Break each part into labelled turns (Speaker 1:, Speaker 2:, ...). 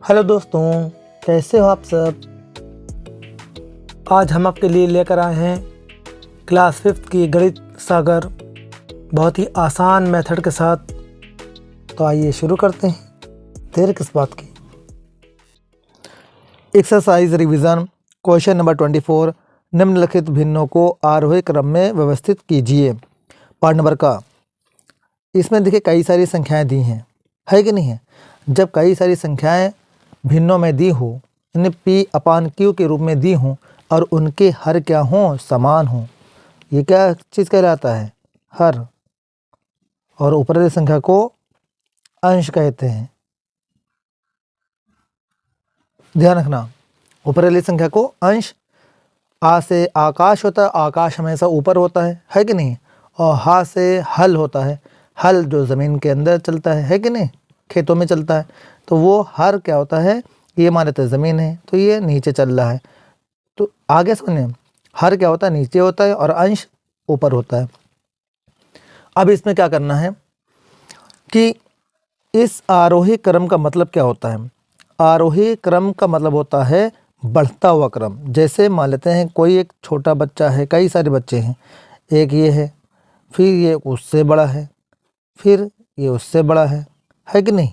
Speaker 1: Hello दोस्तों, कैसे हो आप सब। आज हम आपके लिए लेकर आए हैं क्लास 5th की गणित सागर बहुत ही आसान मेथड के साथ। तो आइए शुरू करते हैं, देर किस बात की। एक्सरसाइज रिवीजन क्वेश्चन नंबर 24, निम्नलिखित भिन्नों को आरोही क्रम में व्यवस्थित कीजिए। पार्ट नंबर का इसमें देखिए कई सारी संख्याएं दी हैं, है कि नहीं है। जब कई सारी संख्याएं भिन्नों में दी हो, इन्हें P/Q के रूप में दी हों और उनके हर क्या हों, समान हों, ये क्या चीज़ कहलाता है, हर। और ऊपर वाली संख्या को अंश कहते हैं। ध्यान रखना, ऊपर वाली संख्या को अंश। आ से आकाश होता है, आकाश हमेशा ऊपर होता है कि नहीं। और हा से हल होता है, हल जो ज़मीन के अंदर चलता है कि नहीं, खेतों में चलता है। तो वो हर क्या होता है, ये मान लेते हैं ज़मीन है, तो ये नीचे चल रहा है। तो आगे समझें, हर क्या होता है, नीचे होता है और अंश ऊपर होता है। अब इसमें क्या करना है कि इस आरोही क्रम का मतलब क्या होता है। आरोही क्रम का मतलब होता है बढ़ता हुआ क्रम। जैसे मान लेते हैं कोई एक छोटा बच्चा है, कई सारे बच्चे हैं, एक ये है, फिर ये उससे बड़ा है, फिर ये उससे बड़ा है कि नहीं,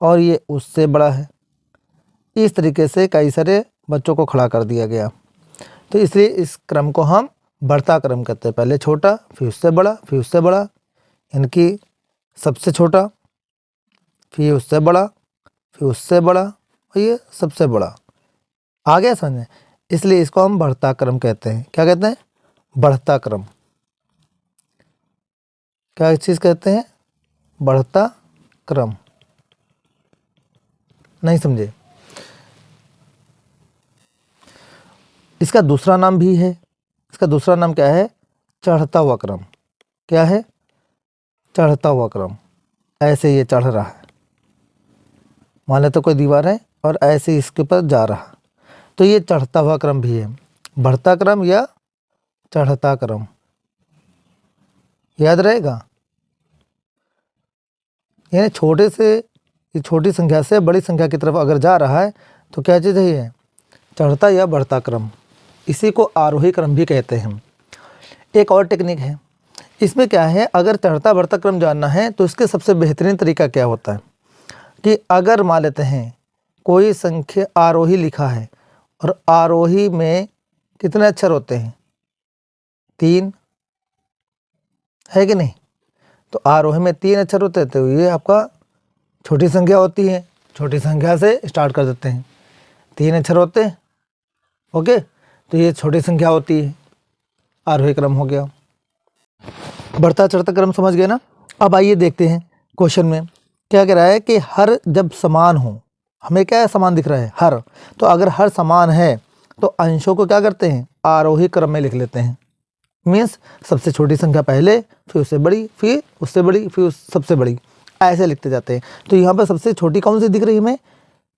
Speaker 1: और ये उससे बड़ा है। इस तरीके से कई सारे बच्चों को खड़ा कर दिया गया। तो इसलिए इस क्रम को हम बढ़ता क्रम कहते हैं। पहले छोटा, फिर उससे बड़ा, फिर उससे बड़ा, इनकी सबसे छोटा, फिर उससे बड़ा, फिर उससे बड़ा, और ये सबसे बड़ा। आ गया समझ में। इसलिए इसको हम बढ़ता क्रम कहते हैं। क्या कहते हैं, बढ़ता क्रम। क्या चीज़ कहते हैं, बढ़ता क्रम। नहीं समझे। इसका दूसरा नाम भी है। इसका दूसरा नाम क्या है, चढ़ता हुआ क्रम। क्या है, चढ़ता हुआ क्रम। ऐसे ये चढ़ रहा है, मान लेते कोई दीवार है और ऐसे इसके ऊपर जा रहा, तो ये चढ़ता हुआ क्रम भी है। बढ़ता क्रम या चढ़ता क्रम, याद रहेगा। यानी छोटे से, छोटी संख्या से बड़ी संख्या की तरफ अगर जा रहा है तो क्या चीज़ है, ये चढ़ता या बढ़ता क्रम। इसी को आरोही क्रम भी कहते हैं। एक और टेक्निक है, इसमें क्या है, अगर चढ़ता बढ़ता क्रम जानना है तो इसके सबसे बेहतरीन तरीका क्या होता है कि अगर मान लेते हैं कोई संख्या आरोही लिखा है और आरोही में कितने अक्षर होते हैं, 3, है कि नहीं। तो आरोही में 3 अक्षर होते हैं, तो ये आपका छोटी संख्या होती है। छोटी संख्या से स्टार्ट कर देते हैं, 3 अक्षर होते हैं, ओके। तो ये छोटी संख्या होती है, आरोही क्रम हो गया। बढ़ता चढ़ता क्रम समझ गए ना। अब आइए देखते हैं क्वेश्चन में क्या कह रहा है कि हर जब समान हो, हमें क्या है, समान दिख रहा है हर। तो अगर हर समान है तो अंशों को क्या करते हैं, आरोही क्रम में लिख लेते हैं। मीन्स सबसे छोटी संख्या पहले, फिर उससे बड़ी, फिर उससे बड़ी, फिर सबसे बड़ी, ऐसे लिखते जाते हैं। तो यहाँ पर सबसे छोटी कौन सी दिख रही है हमें,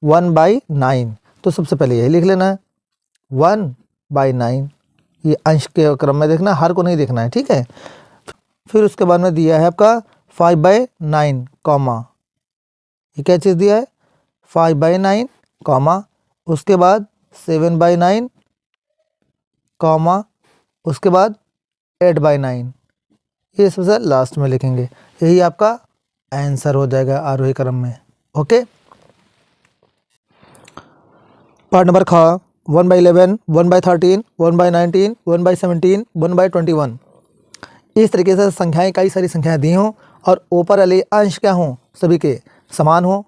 Speaker 1: 1/9। तो सबसे पहले यही लिख लेना है, 1/9। ये अंश के क्रम में देखना, हर को नहीं देखना है, ठीक है। फिर उसके बाद में दिया है आपका 5/9 कॉमा, ये क्या चीज़ दिया है, 5/9 कॉमा, उसके बाद 7/9 कॉमा, उसके बाद 8/9। ये सबसे लास्ट में लिखेंगे। यही आपका आंसर हो जाएगा आरोही क्रम में, ओके। पार्ट नंबर खा, 1/11, 1/13, 1/19, 1/17, 1/21। इस तरीके से संख्याएं, कई सारी संख्याएं दी हों और ऊपर वाले अंश क्या हों, सभी के समान हों,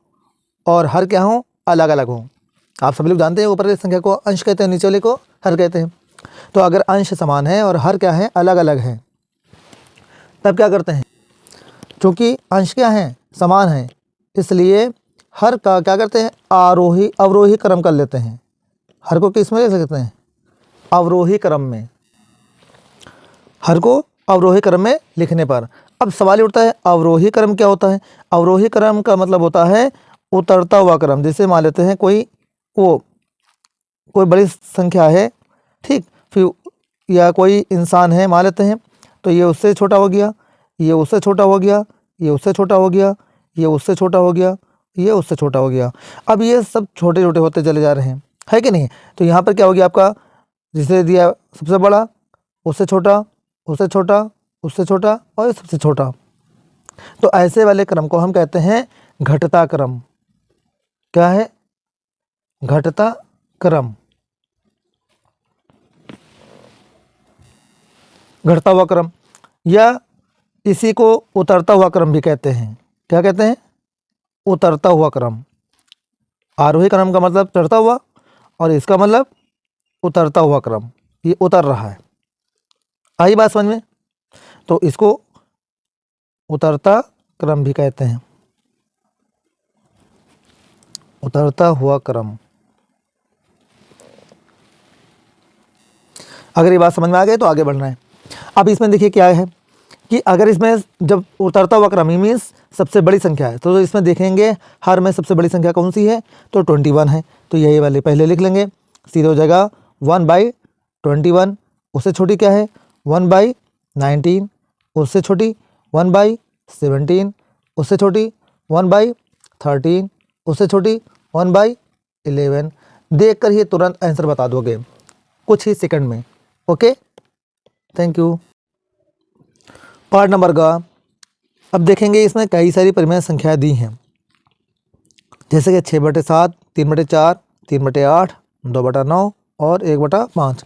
Speaker 1: और हर क्या हों, अलग अलग हों। आप सभी लोग जानते हैं ऊपर वाली संख्या को अंश कहते हैं, नीचे वाले को हर कहते हैं। तो अगर अंश समान है और हर क्या है, अलग अलग है, तब क्या करते हैं, क्योंकि अंश क्या है, समान है, इसलिए हर का क्या करते हैं, आरोही अवरोही क्रम कर लेते हैं। हर को किस में लिख सकते हैं, अवरोही क्रम में। हर को अवरोही क्रम में लिखने पर अब सवाल उठता है, अवरोही क्रम क्या होता है। अवरोही क्रम का मतलब होता है उतरता हुआ क्रम। जैसे मान लेते हैं कोई बड़ी संख्या है, ठीक, फिर या कोई इंसान है मान लेते हैं, तो ये उससे छोटा हो गया, ये उससे छोटा हो गया, ये उससे छोटा हो गया, ये उससे छोटा हो गया, ये उससे छोटा हो गया। अब ये सब छोटे छोटे होते चले जा रहे हैं, है कि नहीं। तो यहाँ पर क्या हो गया आपका, जिसे दिया सबसे बड़ा, उससे छोटा, उससे छोटा, उससे छोटा और ये सबसे छोटा। तो ऐसे वाले क्रम को हम कहते हैं घटता क्रम। क्या है? घटता क्रम, घटता हुआ क्रम, या इसी को उतरता हुआ क्रम भी कहते हैं। क्या कहते हैं? उतरता हुआ क्रम। आरोही क्रम का मतलब चढ़ता हुआ और इसका मतलब उतरता हुआ क्रम, ये उतर रहा है। आई बात समझ में? तो इसको उतरता क्रम भी कहते हैं, उतरता हुआ क्रम। अगर ये बात समझ में आ गई तो आगे बढ़ना है। अब इसमें देखिए क्या है कि अगर इसमें जब उतरता हुआ क्रम मीन्स सबसे बड़ी संख्या है, तो इसमें देखेंगे हर में सबसे बड़ी संख्या कौन सी है, तो 21 है। तो यही वाले पहले लिख लेंगे, सीधे हो जाएगा 1/21। उससे छोटी क्या है? 1/19। उससे छोटी 1/17। उससे छोटी 1/13। उससे छोटी 1/11। देख कर ही तुरंत आंसर बता दोगे कुछ ही सेकंड में। Okay, thank you. Part number का अब देखेंगे, इसमें कई सारी परिमेय संख्याएं दी हैं, जैसे कि 6/7, 3/4, 3/8, 2/9 और 1/5।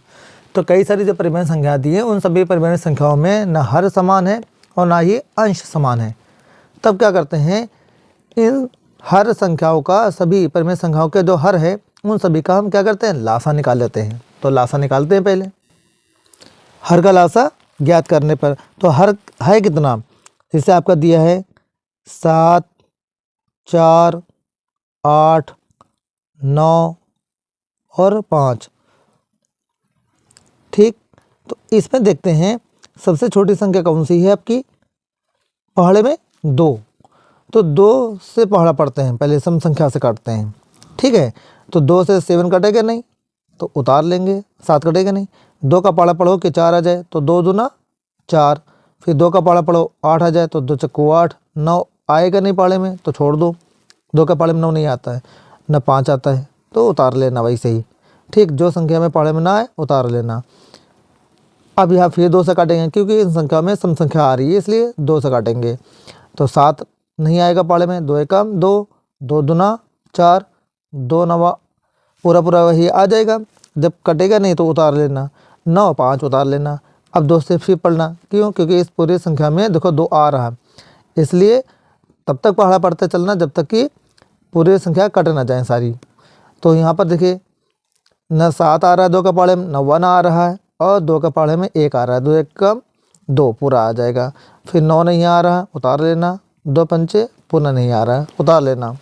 Speaker 1: तो कई सारी जो परिमेय संख्याएं दी हैं उन सभी परिमेय संख्याओं में न हर समान है और ना ही अंश समान है। तब क्या करते हैं, इन हर संख्याओं का, सभी परिमेय संख्याओं के जो हर है उन सभी का हम क्या करते हैं, लासा निकाल लेते हैं। तो लासा निकालते हैं पहले, हर का लासा ज्ञात करने पर। तो हर है कितना, जैसे आपका दिया है 7, 4, 8, 9 और 5। ठीक, तो इसमें देखते हैं सबसे छोटी संख्या कौन सी है आपकी, पहाड़े में 2। तो 2 से पहाड़ा पढ़ते हैं, पहले सम संख्या से काटते हैं। ठीक है, तो 2 से 7 कटेगा नहीं तो उतार लेंगे, 7 कटेगा नहीं। 2 का पहाड़ा पढ़ो कि 4 आ जाए तो 2 दूना 4, फिर 2 का पहाड़ा पढ़ो 8 आ जाए तो 2 चक्कू 8। 9 आएगा नहीं पहाड़े में तो छोड़ दो, 2 का पहाड़े में 9 नहीं आता है, न 5 आता है तो उतार लेना वैसे ही। ठीक, जो संख्या में पहाड़े में ना आए उतार लेना। अब यहाँ फिर 2 से काटेंगे, क्योंकि इन संख्या में सम संख्या आ रही है इसलिए 2 से काटेंगे। तो 7 नहीं आएगा पहाड़े में, 2 एकम 2, 2 दूना 4, 2 नवा पूरा पूरा वही आ जाएगा। जब कटेगा नहीं तो उतार लेना, 9 5 उतार लेना। अब 2 से फिर पढ़ना, क्यों, क्योंकि इस पूरी संख्या में देखो 2 आ रहा है, इसलिए तब तक पहाड़ा पढ़ते चलना जब तक कि पूरी संख्या कट ना जाए सारी। तो यहाँ पर देखिए न 7 आ रहा है 2 का पहाड़े में, न 1 आ रहा है और 2 का पहाड़े में 1 आ रहा है। 2 एकम 2 पूरा आ जाएगा। फिर 9 नहीं आ रहा, उतार लेना। 2 पंचे पुनः नहीं आ रहा है, उतार लेना।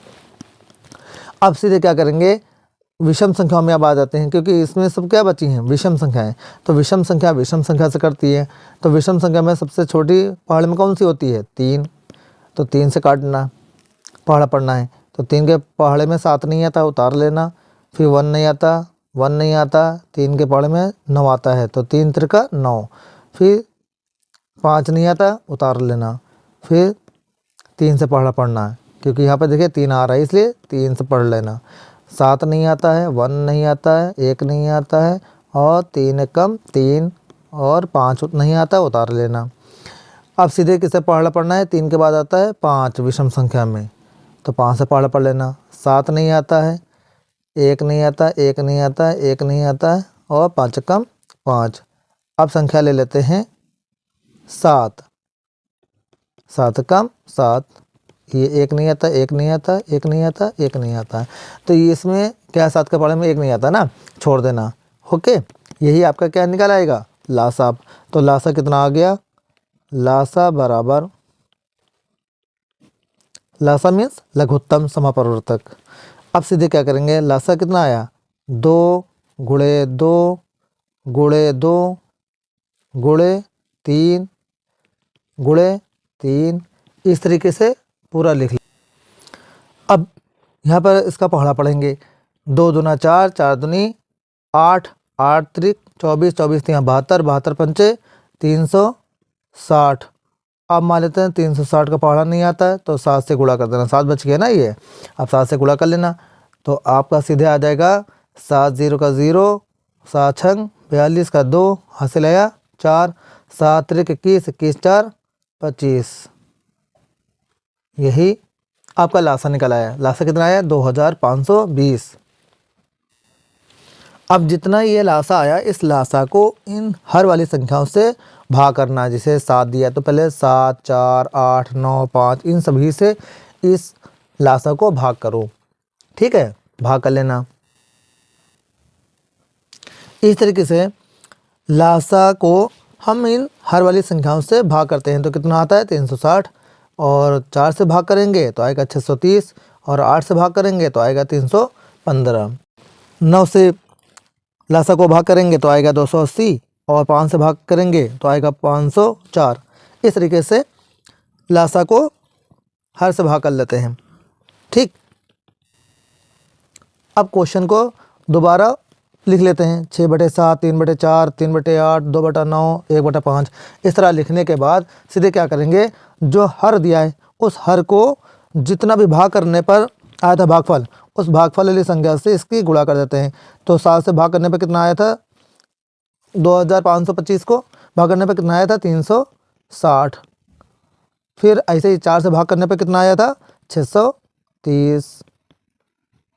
Speaker 1: अब सीधे क्या करेंगे, विषम संख्याओं में अब आ जाते हैं, क्योंकि इसमें सब क्या बची हैं, विषम संख्याएं। तो विषम संख्या से करती है। तो विषम संख्या में सबसे छोटी पहाड़ में कौन सी होती है, 3। तो 3 से काटना, पहाड़ा पढ़ना है। तो 3 के पहाड़े में 7 नहीं आता, उतार लेना। फिर 1 नहीं आता, 1 नहीं आता, 3 के पहाड़े में 9 आता है तो 3 त्रिका 9। फिर 5 नहीं आता, उतार लेना। फिर 3 से पहाड़ा पढ़ना है, क्योंकि यहाँ पर देखिए 3 आ रहा है इसलिए 3 से पढ़ लेना। 7 नहीं आता है, 1 नहीं आता है, 1 नहीं आता है और 3 एकम 3 और 5 नहीं आता, उतार लेना। अब सीधे किसे पहाड़ा पढ़ना है, 3 के बाद आता है 5 विषम संख्या में, तो 5 से पहाड़ा पढ़ लेना। 7 नहीं आता है, 1 नहीं आता, 1 नहीं आता है, 1 नहीं आता है और 5 एकम 5। अब संख्या ले लेते हैं 7, 7 एकम 7। ये 1 नहीं आता, 1 नहीं आता, 1 नहीं आता, 1 नहीं आता है। तो ये इसमें क्या 7 के पहाड़े में 1 नहीं आता ना, छोड़ देना। ओके, यही आपका क्या निकल आएगा, लासा। तो लासा कितना आ गया, लासा बराबर, लासा मीन्स लघुत्तम समापरिवर्तक। अब सीधे क्या करेंगे, लासा कितना आया, 2 गुणे 2 गुणे 2 गुणे 3 गुणे 3, इस तरीके से पूरा लिख लिया। अब यहाँ पर इसका पहाड़ा पढ़ेंगे। 2 दूना 4, 4 दूनी 8, 8 त्रिक 24, 24 तियाँ 72, 72 पंचे 360 अब मान लेते हैं 360 का पहाड़ा नहीं आता है तो 7 से गुणा कर देना, 7 बच गया ना ये। अब 7 से गुणा कर लेना तो आपका सीधे आ जाएगा 7 0 का 0, 7 छंग 42 का 2, हासिल आया 4, 7 त्रिक 21, 21 4 25। यही आपका लासा निकल आया। लासा कितना आया? 2520। अब जितना ये लासा आया इस लासा को इन हर वाली संख्याओं से भाग करना है। जैसे 7 दिया तो पहले 7 4 8 9 5 इन सभी से इस लासा को भाग करो। ठीक है, भाग कर लेना। इस तरीके से लासा को हम इन हर वाली संख्याओं से भाग करते हैं तो कितना आता है? 360। और 4 से भाग करेंगे तो आएगा 630 और 8 से भाग करेंगे तो आएगा 315। 9 से लासा को भाग करेंगे तो आएगा 280 और 5 से भाग करेंगे तो आएगा 504। इस तरीके से लासा को हर से भाग कर लेते हैं। ठीक, अब क्वेश्चन को दोबारा लिख लेते हैं। 6/7, 3/4, 3/8, 2/9, 1/5। इस तरह लिखने के बाद सीधे क्या करेंगे, जो हर दिया है उस हर को जितना भी भाग करने पर आया था भागफल, उस भागफल वाली संख्या से इसकी गुणा कर देते हैं। तो 7 से भाग करने पर कितना आया था? 2525 को भाग करने पर कितना आया था? 360। फिर ऐसे ही 4 से भाग करने पर कितना आया था? 630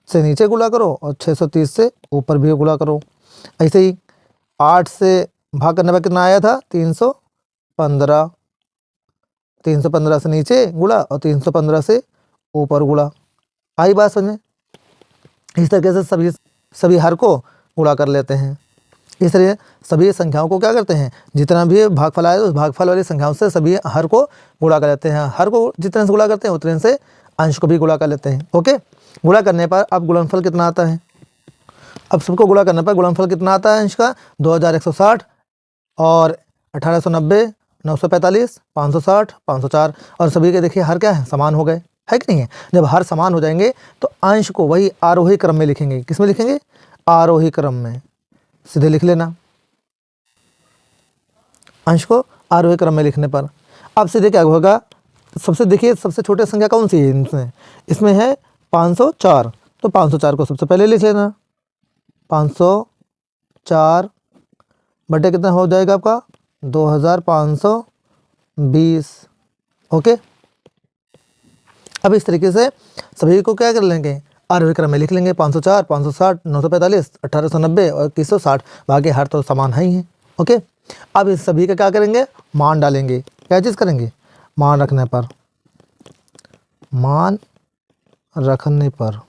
Speaker 1: से नीचे गुणा करो और 630 से ऊपर भी गुणा करो। ऐसे ही 8 से भाग करने पर कितना आया था? 315। 315 से नीचे गुणा और 315 से ऊपर गुणा। आई बात समझ में? इस तरीके से सभी हर को गुणा कर लेते हैं। इस तरह सभी संख्याओं को क्या करते हैं, जितना भी भागफल आए उस भागफल वाली संख्याओं से सभी हर को गुणा कर लेते हैं। हर को जितने से गुणा करते हैं उतने से अंश को भी गुणा कर लेते हैं। ओके, गुणा करने पर अब गुणनफल कितना आता है? अब सबको गुणा करने पर गुणनफल कितना आता है अंश का? 2160 और 1890, 945, 560, 504। और सभी के देखिए हर क्या है? समान हो गए, है कि नहीं है? जब हर समान हो जाएंगे तो अंश को वही आरोही क्रम में लिखेंगे। किस में लिखेंगे? आरोही क्रम में। सीधे लिख लेना अंश को आरोही क्रम में लिखने पर। अब सीधे क्या होगा, सबसे देखिए सबसे छोटी संख्या कौन सी है इसमें है 504। तो 504 को सबसे पहले लिख लेना। 504 बटे कितना हो जाएगा आपका? 2520। ओके, अब इस तरीके से सभी को क्या कर लेंगे? आरोही क्रम में लिख लेंगे। 504, 560, 945, 1890 और 2160। बाकी हर तो समान है ही हैं। ओके, अब इस सभी का क्या करेंगे? मान डालेंगे। क्या चीज़ करेंगे? मान रखने पर। मान रखने पर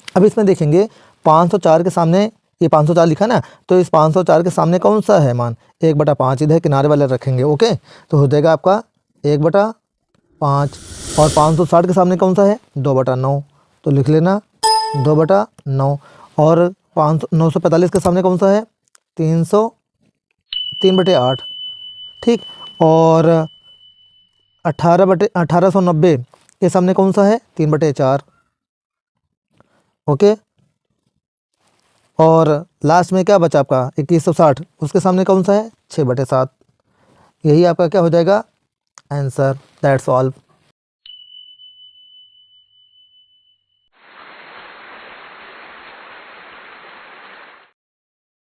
Speaker 1: अब इसमें देखेंगे 504 के सामने ये 504 लिखा ना, तो इस 504 के सामने कौन सा है मान? 1/5 इधर किनारे वाले रखेंगे। ओके, तो हो जाएगा आपका 1/5। और 560 के सामने कौन सा है? 2/9, तो लिख लेना 2/9। और 945 के सामने कौन सा है? 3/8। ठीक, और 1890 के सामने कौन सा है? 3/4। ओके, और लास्ट में क्या बचा आपका? 2160, उसके सामने कौन सा है? 6/7। यही आपका क्या हो जाएगा? आंसर। That's all.